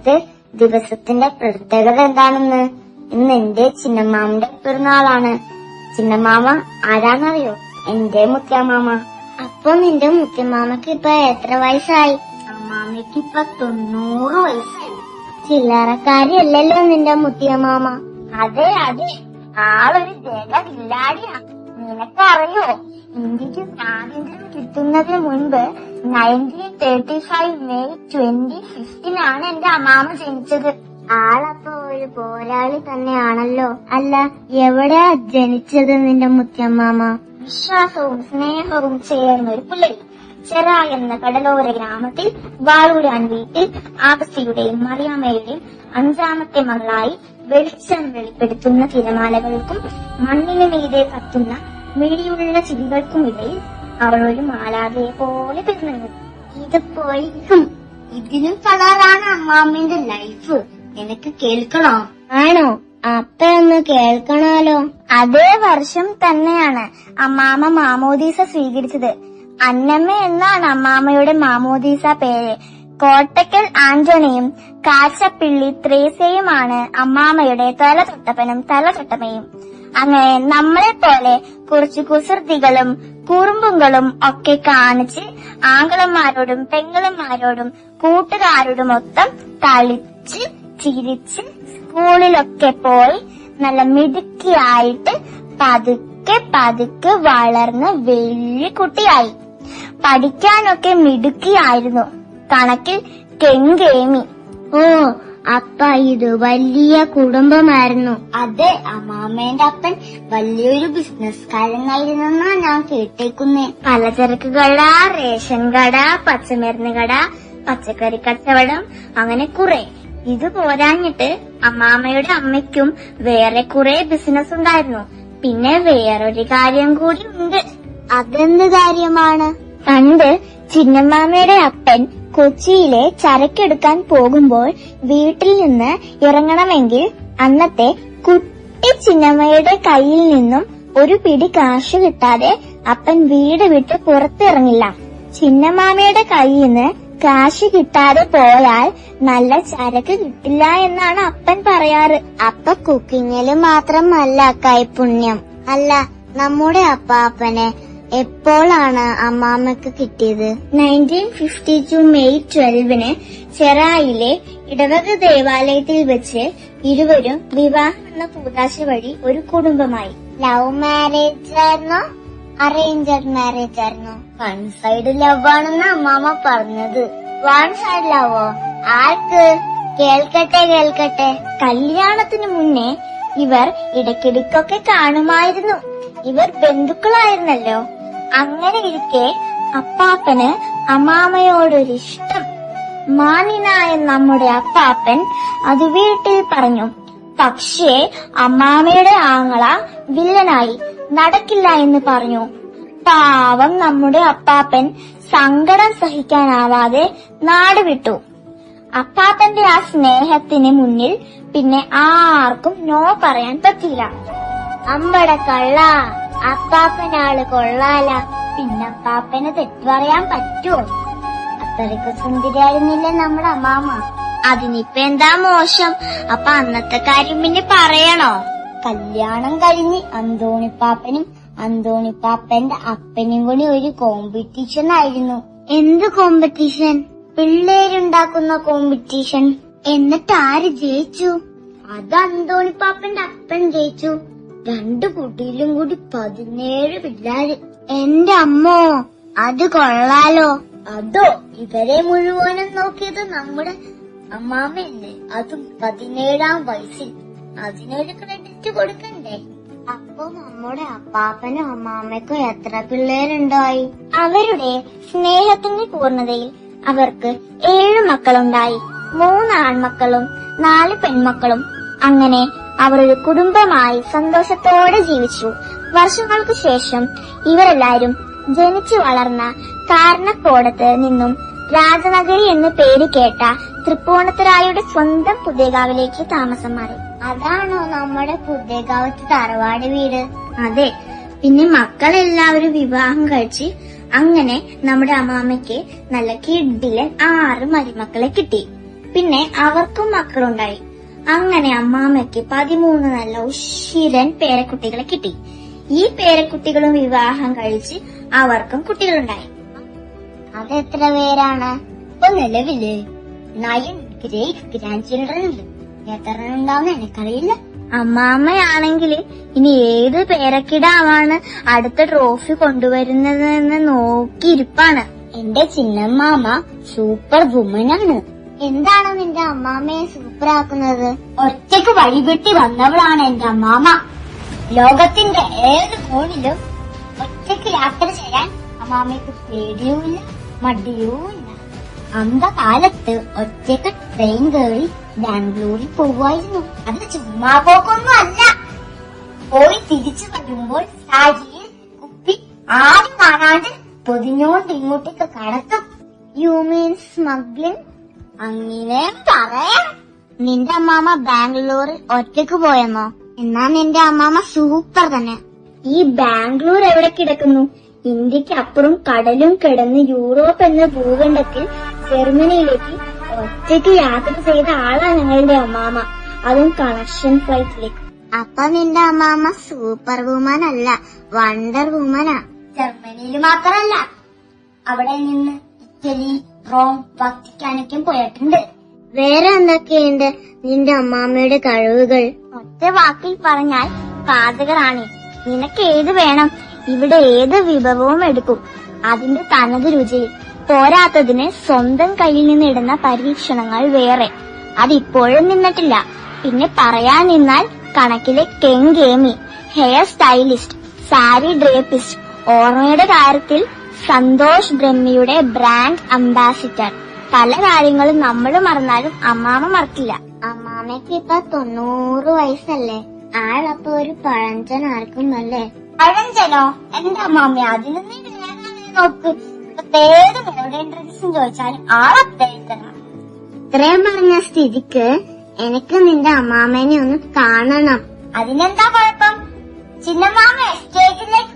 ഇന്നത്തെ ദിവസത്തിന്റെ പ്രത്യേകത എന്താണെന്ന്? ഇന്ന് എന്റെ ചിന്നമാമന്റെ പിറന്നാളാണ്. ചിന്നമാമ ആരാന്നറിയോ? എന്റെ മുത്തമാമ. അപ്പൊ നിന്റെ മുത്തമാമക്ക് ഇപ്പൊ എത്ര വയസ്സായി? അമ്മാമയ്ക്ക് ഇപ്പൊ 90 വയസ്സായി. ചില്ലറക്കാരിയല്ലല്ലോ നിന്റെ മുത്തിയമാമ. അതെ അതെ, ആളൊരു ജഗതില്ലാടിയാ. നിനക്കറിയോ, ഇന്ത്യക്ക് സ്വാതന്ത്ര്യം കിട്ടുന്നതിന് മുൻപ് 1935 മെയ് 2015 എന്റെ അമ്മാമ ജനിച്ചത്. ആളപ്പോ ഒരു പോരാളി തന്നെയാണല്ലോ. അല്ല, എവിടെയാ ജനിച്ചത് നിന്റെ മുത്തമ്മാമ? വിശ്വാസവും സ്നേഹവും ചേർന്ന ഒരു പുള്ളി ചെറായി എന്ന കടലോര ഗ്രാമത്തിൽ വാളൂരാൻ വീട്ടിൽ ആഗസ്തിയുടെയും മറിയാമ്മയുടെയും 5ാമത്തെ മകളായി വെളിച്ചം വെളിപ്പെടുത്തുന്ന തിരമാലകൾക്കും മണ്ണിന് മീതെ കത്തുന്ന മിഴിയുള്ള ചിരികൾക്കുമിടയിൽ അവൾ ഒരു മാലാഖയെ പോലെ പിറന്നു. ഇത് പൊളിക്കും. ഇതിലും കളറാണ് അമ്മാമ്മന്റെ ലൈഫ്. എനിക്ക് കേൾക്കണോ? ആണോ? അപ്പൊ ഒന്ന് കേൾക്കണല്ലോ. അതേ വർഷം തന്നെയാണ് അമ്മാമ്മ മാമോദീസ സ്വീകരിച്ചത്. അന്നമ്മ എന്നാണ് അമ്മാമ്മയുടെ മാമോദീസ പേര്. കോട്ടക്കൽ ആന്റണിയും കാച്ചപ്പിള്ളി ത്രേസ്യയുമാണ് അമ്മാമ്മയുടെ തലതൊട്ടപ്പനും. അങ്ങനെ നമ്മളെ പോലെ കുറച്ച് കുസൃതികളും കുറുമ്പുകളും ഒക്കെ കാണിച്ച് ആംഗളന്മാരോടും പെങ്ങളന്മാരോടും കൂട്ടുകാരോടുമൊത്തം കളിച്ച് ചിരിച്ച് സ്കൂളിലൊക്കെ പോയി നല്ല മിടുക്കിയായിട്ട് പതുക്കെ വളർന്ന് വലിയ കുട്ടിയായി. പഠിക്കാനൊക്കെ മിടുക്കിയായിരുന്നു. കണക്കിൽ കെങ്കേമി. ഓ, അപ്പ ഇത് വലിയ കുടുംബമായിരുന്നു. അതെ, അമ്മാമ്മേന്റെ അപ്പൻ വലിയൊരു ബിസിനസ്കാരനായിരുന്നെന്നാ ഞാൻ കേട്ടേക്കുന്നേ. പലചരക്ക് കട, റേഷൻ കട, പച്ചമരുന്ന് കട, പച്ചക്കറി കച്ചവടം, അങ്ങനെ കുറെ. ഇത് പോരാഞ്ഞിട്ട് അമ്മാമ്മയുടെ അമ്മയ്ക്കും വേറെ കുറെ ബിസിനസ് ഉണ്ടായിരുന്നു. പിന്നെ വേറൊരു കാര്യം കൂടി ഉണ്ട്. അതെന്ത് കാര്യമാണ്? പണ്ട് ചിന്നമ്മാമ്മയുടെ അപ്പൻ കൊച്ചിയിലെ ചരക്കെടുക്കാൻ പോകുമ്പോൾ വീട്ടിൽ നിന്ന് ഇറങ്ങണമെങ്കിൽ അന്നത്തെ കുട്ടി ചിന്നമ്മയുടെ കയ്യിൽ നിന്നും ഒരു പിടി കാശ് കിട്ടാതെ അപ്പൻ വീട് വിട്ട് പുറത്തിറങ്ങില്ല. ചിന്നമ്മാമ്മയുടെ കയ്യിൽ നിന്ന് കാശ് കിട്ടാതെ പോയാൽ നല്ല ചരക്ക് കിട്ടില്ല എന്നാണ് അപ്പൻ പറയാറ്. അപ്പ കുക്കിങ്ങില് മാത്രമല്ല കൈപുണ്യം. അല്ല, നമ്മുടെ അപ്പാപ്പനെ എപ്പോഴാണ് അമ്മാമ്മക്ക് കിട്ടിയത്? 1952 മെയ് 12 ചെറായിലെ ഇടവക ദേവാലയത്തിൽ വെച്ച് ഇരുവരും വിവാഹം എന്ന കൂതാശ വഴി ഒരു കുടുംബമായി. ലവ് മാരേജ് ആയിരുന്നോ അറേഞ്ച്ഡ് മാരേജ് ആയിരുന്നോ? വൺ സൈഡ് ലവ് ആണെന്ന് അമ്മാമ്മ പറഞ്ഞത്. വൺ സൈഡ് ലവോ? ആർക്ക്? കേൾക്കട്ടെ. കല്യാണത്തിന് മുന്നേ ഇവർ ഇടയ്ക്കിടയ്ക്കൊക്കെ കാണുമായിരുന്നു. ഇവർ ബന്ധുക്കളായിരുന്നല്ലോ. അങ്ങനെ ഇരിക്കെ അപ്പാപ്പന് അമ്മാമ്മയോടൊരിഷ്ടം. മാന്യനായ നമ്മുടെ അപ്പാപ്പൻ അത് വീട്ടിൽ പറഞ്ഞു. പക്ഷേ അമ്മാമ്മയുടെ ആങ്ങള വില്ലനായി നടക്കില്ല എന്ന് പറഞ്ഞു. പാവം നമ്മുടെ അപ്പാപ്പൻ സങ്കടം സഹിക്കാനാവാതെ നാട് വിട്ടു. അപ്പാപ്പന്റെ ആ സ്നേഹത്തിന് മുന്നിൽ പിന്നെ ആർക്കും നോ പറയാൻ പറ്റില്ല. അമ്പട കള്ള, അപ്പാപ്പനാള് കൊള്ളാല. പിന്നെ അപ്പാപ്പന് തെറ്റ് പറയാൻ പറ്റുമോ? അത്രയ്ക്ക് സുന്ദരിയായിരുന്നില്ലേ നമ്മുടെ അമ്മാമ്മ? അതിനിപ്പ എന്താ മോശം? അപ്പൊ അന്നത്തെ കാര്യം പിന്നെ പറയണോ? കല്യാണം കഴിഞ്ഞ് അന്തോണിപ്പാപ്പനും അന്തോണിപ്പാപ്പന്റെ അപ്പനും കൂടി ഒരു കോമ്പറ്റീഷൻ ആയിരുന്നു. എന്ത് കോമ്പറ്റീഷൻ? പിള്ളേരുണ്ടാക്കുന്ന കോമ്പറ്റീഷൻ. എന്നിട്ട് ആര് ജയിച്ചു? അത് അന്തോണിപ്പാപ്പന്റെ അപ്പൻ ജയിച്ചു. 2 കുട്ടിയിലും കൂടി 17 പിള്ളേര്. എന്റെ അമ്മോ, അത് കൊള്ളാലോ. അതോ, ഇവരെ മുഴുവനും നോക്കിയത് നമ്മുടെ അമ്മാമ്മയല്ലേ, അതും 17ാം വയസ്സിൽ. അതിനൊരു ക്രെഡിറ്റ് കൊടുക്കണ്ടേ? അപ്പൊ നമ്മുടെ അപ്പാപ്പനും അമ്മാമ്മയ്ക്കും എത്ര പിള്ളേരുണ്ടായി? അവരുടെ സ്നേഹത്തിന്റെ പൂർണ്ണതയിൽ അവർക്ക് 7 മക്കളുണ്ടായി. 3 ആൺമക്കളും 4 പെൺമക്കളും. അങ്ങനെ അവർ ഒരു കുടുംബമായി സന്തോഷത്തോടെ ജീവിച്ചു. വർഷങ്ങൾക്ക് ശേഷം ഇവരെല്ലാരും ജനിച്ചു വളർന്ന കാരണക്കോടത്ത് നിന്നും രാജനഗരി എന്ന് പേര് കേട്ട തൃപ്പൂണിത്തുറായുടെ സ്വന്തം പുതിയകാവിലേക്ക് താമസം മാറി. അതാണോ നമ്മുടെ പുതിയകാവത്ത് തറവാട് വീട്? അതെ. പിന്നെ മക്കളെല്ലാവരും വിവാഹം കഴിച്ച് അങ്ങനെ നമ്മുടെ അമ്മാമ്മയ്ക്ക് നല്ല കിഡിലെ 6 മരുമക്കളെ കിട്ടി. പിന്നെ അവർക്കും മക്കളുണ്ടായി. അങ്ങനെ അമ്മാമ്മയ്ക്ക് 13 നല്ല ഉശിരൻ പേരക്കുട്ടികളെ കിട്ടി. ഈ പേരക്കുട്ടികളും വിവാഹം കഴിച്ച് അവർക്കും കുട്ടികളുണ്ടായി. അതെത്ര പേരാണ്? ഇപ്പൊ നിലവില് 9 ഗ്രേറ്റ് ഗ്രാൻഡ് ചിൽഡ്രൻ ഉണ്ട്. എത്ര ഉണ്ടാവുന്ന എനിക്കറിയില്ല. അമ്മാമ്മയാണെങ്കിൽ ഇനി ഏത് പേരക്കിടാവാണ് അടുത്ത ട്രോഫി കൊണ്ടുവരുന്നതെന്ന് നോക്കിയിരിപ്പാണ്. എന്റെ ചിന്നമ്മാമ സൂപ്പർ വുമനാണ്. എന്താണ് നിന്റെ അമ്മാമ്മയെ സൂപ്പർ ആക്കുന്നത്? ഒറ്റയ്ക്ക് വഴിവിട്ടി വന്നവളാണ് എന്റെ അമ്മാമ. ലോകത്തിന്റെ ഏത് കോണിലും ഒറ്റയ്ക്ക് യാത്ര ചെയ്യാൻ അമ്മാമയ്ക്ക് പേടിയുമില്ല മടിയുമില്ല. അന്ധകാലത്ത് ഒറ്റയ്ക്ക് ട്രെയിൻ കയറി ബാംഗ്ലൂരിൽ പോവായിരുന്നു. അത് ചുമ്മാ പോക്കൊന്നും അല്ല. പോയി തിരിച്ചു വരുമ്പോൾ സാരിയിൽ കുപ്പി ആരും കാണാണ്ട് പൊതിഞ്ഞോണ്ട് ഇങ്ങോട്ടേക്ക് കടത്തും. You mean smuggling? അങ്ങനെ പറയാം. നിന്റെ അമ്മാമ ബാംഗ്ലൂരിൽ ഒറ്റയ്ക്ക് പോയെന്നോ? എന്നാ നിന്റെ അമ്മാമ സൂപ്പർ തന്നെ. ഈ ബാംഗ്ലൂർ എവിടെ കിടക്കുന്നു? ഇന്ത്യക്ക് അപ്പുറം കടലും കിടന്ന് യൂറോപ്പ് എന്ന ഭൂഖണ്ഡത്തിൽ ജർമ്മനിയിലേക്ക് ഒറ്റയ്ക്ക് യാത്ര ചെയ്ത ആളാണ് ഞങ്ങളുടെ അമ്മാമ. അതും കണക്ഷൻ ഫ്ലൈറ്റിലേക്ക്. അപ്പൊ നിന്റെ അമ്മാമ സൂപ്പർ വുമൻ അല്ല, വണ്ടർ വുമനാ. ജർമ്മനിയിൽ മാത്രമല്ല, അവിടെ നിന്ന് ഇറ്റലി, റോം, വത്തിക്കാനൊക്കെ പോയിട്ടുണ്ട്. വേറെ എന്തൊക്കെയുണ്ട് നിന്റെ അമ്മാമ്മയുടെ കഴിവുകൾ? ഒറ്റ വാക്കിൽ പറഞ്ഞാൽ പാചകറാണി. നിനക്ക് ഏത് വേണം? ഇവിടെ ഏത് വിഭവവും എടുക്കും, അതിന്റെ തനത് രുചിയിൽ. പോരാത്തതിന് സ്വന്തം കയ്യിൽ നിന്ന് ഇടുന്ന പരീക്ഷണങ്ങൾ വേറെ. അതിപ്പോഴും നിന്നിട്ടില്ല. പിന്നെ പറയാൻ നിന്നാൽ കണക്കിലെ കെങ്കേമി, ഹെയർ സ്റ്റൈലിസ്റ്റ്, സാരി ഡ്രേപ്പിസ്റ്റ്, ഓർമ്മയുടെ കാര്യത്തിൽ സന്തോഷ് ബ്രഹ്മിയുടെ ബ്രാൻഡ് അംബാസിഡർ. പല കാര്യങ്ങളും നമ്മൾ മറന്നാലും അമ്മാമ മറക്കില്ല. അമ്മാമയ്ക്ക് ഇപ്പൊ 90 വയസ്സല്ലേ? ആളപ്പൊ ഒരു പഴഞ്ചൻ അല്ലേ? പഴഞ്ചനോ? എന്റെ അമ്മാമ്മ അതിനൊന്നും നോക്ക്. ഏത് മെലോഡി ഇൻട്രഡ്യൂസും ചോദിച്ചാലും ആളത്തേക്കണം. ഇത്രയും പറഞ്ഞ സ്ഥിതിക്ക് എനിക്ക് നിന്റെ അമ്മാമേനെ ഒന്ന് കാണണം. അതിനെന്താ കുഴപ്പം? ചിന്നമ്മാമ സ്റ്റേജിലേക്ക്